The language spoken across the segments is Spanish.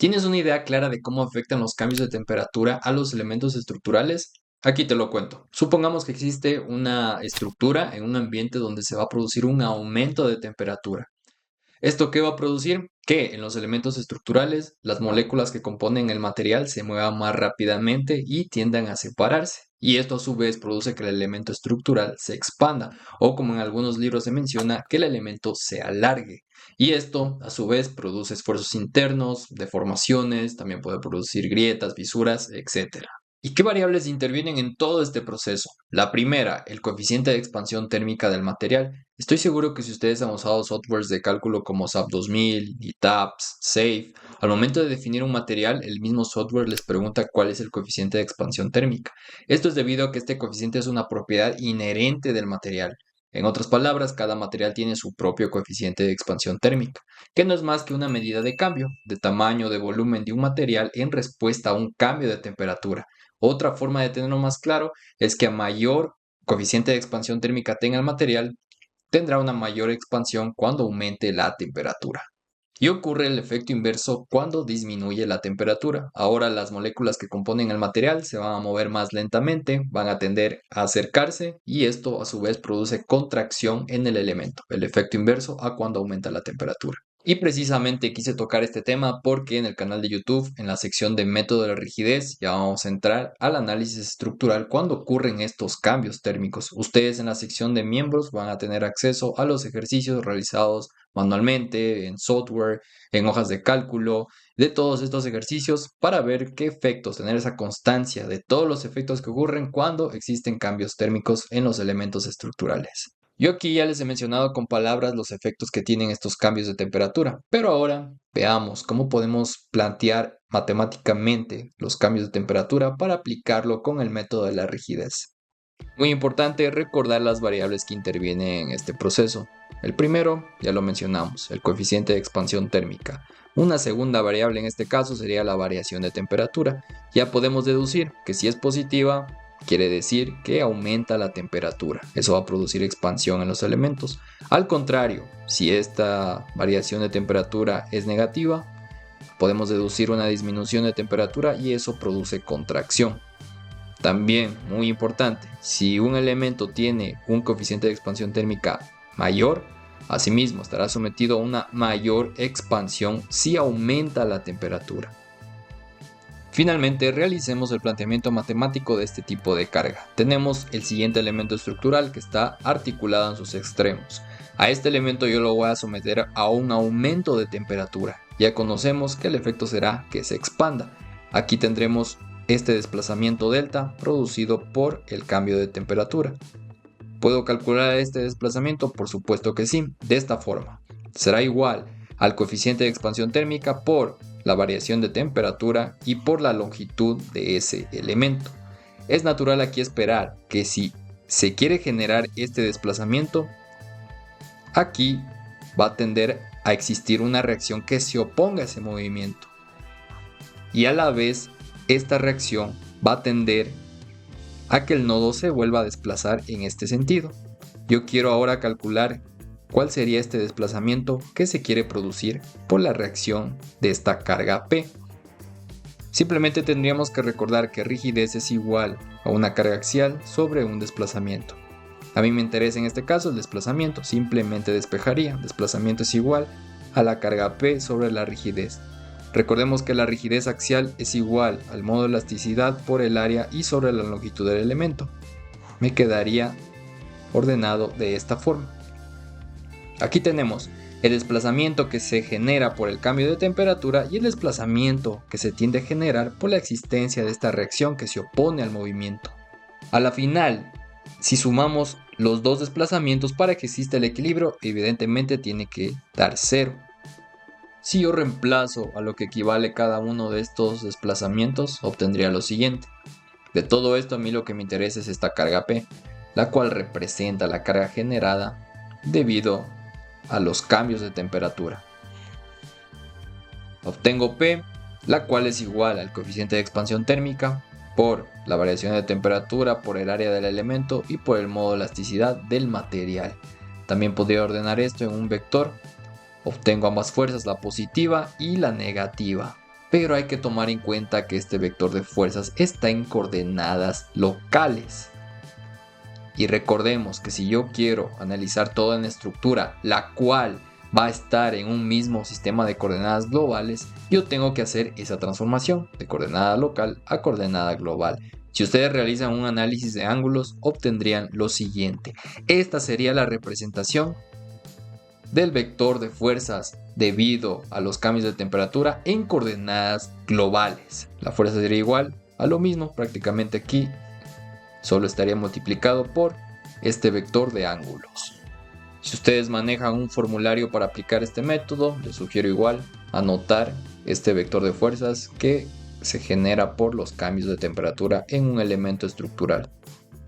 ¿Tienes una idea clara de cómo afectan los cambios de temperatura a los elementos estructurales? Aquí te lo cuento. Supongamos que existe una estructura en un ambiente donde se va a producir un aumento de temperatura. ¿Esto qué va a producir? Que en los elementos estructurales las moléculas que componen el material se muevan más rápidamente y tiendan a separarse. Y esto a su vez produce que el elemento estructural se expanda o como en algunos libros se menciona, que el elemento se alargue. Y esto a su vez produce esfuerzos internos, deformaciones, también puede producir grietas, fisuras, etc. ¿Y qué variables intervienen en todo este proceso? La primera, el coeficiente de expansión térmica del material. Estoy seguro que si ustedes han usado softwares de cálculo como SAP 2000, ETABS, SAFE, al momento de definir un material, el mismo software les pregunta cuál es el coeficiente de expansión térmica. Esto es debido a que este coeficiente es una propiedad inherente del material. En otras palabras, cada material tiene su propio coeficiente de expansión térmica, que no es más que una medida de cambio, de tamaño, de volumen de un material en respuesta a un cambio de temperatura. Otra forma de tenerlo más claro es que a mayor coeficiente de expansión térmica tenga el material, tendrá una mayor expansión cuando aumente la temperatura. Y ocurre el efecto inverso cuando disminuye la temperatura. Ahora las moléculas que componen el material se van a mover más lentamente, van a tender a acercarse y esto a su vez produce contracción en el elemento, el efecto inverso a cuando aumenta la temperatura. Y precisamente quise tocar este tema porque en el canal de YouTube, en la sección de método de la rigidez, ya vamos a entrar al análisis estructural cuando ocurren estos cambios térmicos. Ustedes en la sección de miembros van a tener acceso a los ejercicios realizados manualmente, en software, en hojas de cálculo, de todos estos ejercicios para ver qué efectos, tener esa constancia de todos los efectos que ocurren cuando existen cambios térmicos en los elementos estructurales. Yo aquí ya les he mencionado con palabras los efectos que tienen estos cambios de temperatura, pero ahora veamos cómo podemos plantear matemáticamente los cambios de temperatura para aplicarlo con el método de la rigidez. Muy importante recordar las variables que intervienen en este proceso. El primero, ya lo mencionamos, el coeficiente de expansión térmica. Una segunda variable en este caso sería la variación de temperatura. Ya podemos deducir que si es positiva, quiere decir que aumenta la temperatura. Eso va a producir expansión en los elementos. Al contrario, si esta variación de temperatura es negativa, podemos deducir una disminución de temperatura y eso produce contracción. También, muy importante, si un elemento tiene un coeficiente de expansión térmica mayor, asimismo estará sometido a una mayor expansión si aumenta la temperatura. Finalmente, realicemos el planteamiento matemático de este tipo de carga. Tenemos el siguiente elemento estructural que está articulado en sus extremos. A este elemento yo lo voy a someter a un aumento de temperatura. Ya conocemos que el efecto será que se expanda. Aquí tendremos este desplazamiento delta producido por el cambio de temperatura. ¿Puedo calcular este desplazamiento? Por supuesto que sí, de esta forma. Será igual al coeficiente de expansión térmica por la variación de temperatura y por la longitud de ese elemento. Es natural aquí esperar que si se quiere generar este desplazamiento, aquí va a tender a existir una reacción que se oponga a ese movimiento. Y a la vez, esta reacción va a tender a que el nodo se vuelva a desplazar en este sentido. Yo quiero ahora calcular cuál sería este desplazamiento que se quiere producir por la reacción de esta carga P. Simplemente tendríamos que recordar que rigidez es igual a una carga axial sobre un desplazamiento. A mí me interesa en este caso el desplazamiento, simplemente despejaría. Desplazamiento es igual a la carga P sobre la rigidez. Recordemos que la rigidez axial es igual al modo de elasticidad por el área y sobre la longitud del elemento. Me quedaría ordenado de esta forma. Aquí tenemos el desplazamiento que se genera por el cambio de temperatura y el desplazamiento que se tiende a generar por la existencia de esta reacción que se opone al movimiento. A la final, si sumamos los dos desplazamientos para que exista el equilibrio, evidentemente tiene que dar 0. Si yo reemplazo a lo que equivale cada uno de estos desplazamientos, obtendría lo siguiente. De todo esto a mí lo que me interesa es esta carga P, la cual representa la carga generada debido a los cambios de temperatura. Obtengo P, la cual es igual al coeficiente de expansión térmica por la variación de temperatura, por el área del elemento y por el modo de elasticidad del material. También podría ordenar esto en un vector. Obtengo ambas fuerzas, la positiva y la negativa. pero hay que tomar en cuenta que este vector de fuerzas está en coordenadas locales. Y recordemos que si yo quiero analizar toda una estructura, la cual va a estar en un mismo sistema de coordenadas globales, yo tengo que hacer esa transformación de coordenada local a coordenada global. Si ustedes realizan un análisis de ángulos, obtendrían lo siguiente. Esta sería la representación del vector de fuerzas debido a los cambios de temperatura en coordenadas globales. La fuerza sería igual a lo mismo, prácticamente aquí solo estaría multiplicado por este vector de ángulos. Si ustedes manejan un formulario para aplicar este método, les sugiero igual anotar este vector de fuerzas que se genera por los cambios de temperatura en un elemento estructural.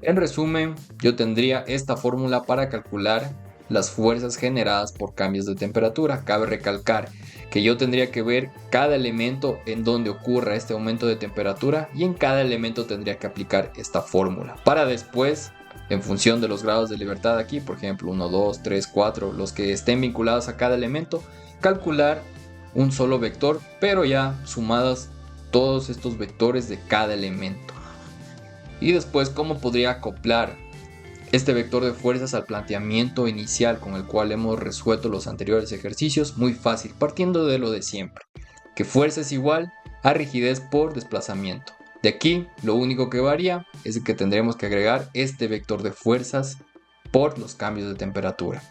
En resumen, yo tendría esta fórmula para calcular las fuerzas generadas por cambios de temperatura. Cabe recalcar que yo tendría que ver cada elemento en donde ocurra este aumento de temperatura y en cada elemento tendría que aplicar esta fórmula para después, en función de los grados de libertad aquí, por ejemplo 1, 2, 3, 4, los que estén vinculados a cada elemento, calcular un solo vector, pero ya sumados todos estos vectores de cada elemento. Y después, ¿cómo podría acoplar este vector de fuerzas al planteamiento inicial con el cual hemos resuelto los anteriores ejercicios? Muy fácil, partiendo de lo de siempre, que fuerza es igual a rigidez por desplazamiento. De aquí, lo único que varía es que tendremos que agregar este vector de fuerzas por los cambios de temperatura.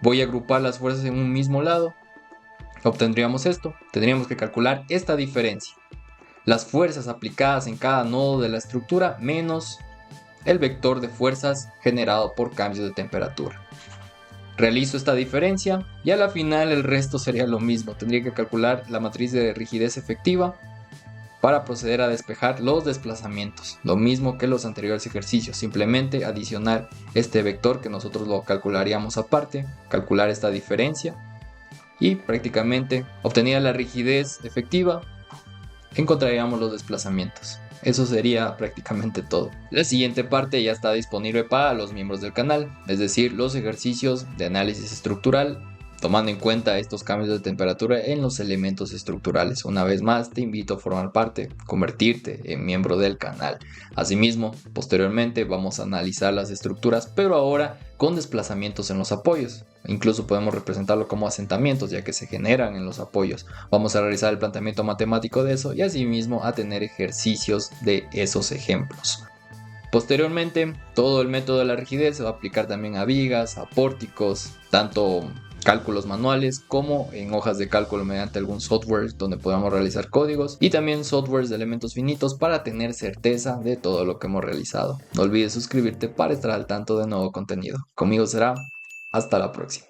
Voy a agrupar las fuerzas en un mismo lado. Obtendríamos esto. Tendríamos que calcular esta diferencia. Las fuerzas aplicadas en cada nodo de la estructura menos el vector de fuerzas generado por cambios de temperatura. Realizo esta diferencia y a la final el resto sería lo mismo. Tendría que calcular la matriz de rigidez efectiva para proceder a despejar los desplazamientos. Lo mismo que los anteriores ejercicios, simplemente adicionar este vector que nosotros lo calcularíamos aparte, calcular esta diferencia y prácticamente obtenida la rigidez efectiva, encontraríamos los desplazamientos. Eso sería prácticamente todo. La siguiente parte ya está disponible para los miembros del canal, es decir, los ejercicios de análisis estructural, tomando en cuenta estos cambios de temperatura en los elementos estructurales. Una vez más, te invito a formar parte, convertirte en miembro del canal. Asimismo, posteriormente vamos a analizar las estructuras, pero ahora con desplazamientos en los apoyos. Incluso podemos representarlo como asentamientos, ya que se generan en los apoyos. Vamos a realizar el planteamiento matemático de eso y asimismo a tener ejercicios de esos ejemplos. Posteriormente, todo el método de la rigidez se va a aplicar también a vigas, a pórticos, tanto cálculos manuales como en hojas de cálculo mediante algún software donde podamos realizar códigos y también softwares de elementos finitos para tener certeza de todo lo que hemos realizado. No olvides suscribirte para estar al tanto de nuevo contenido. Conmigo será hasta la próxima.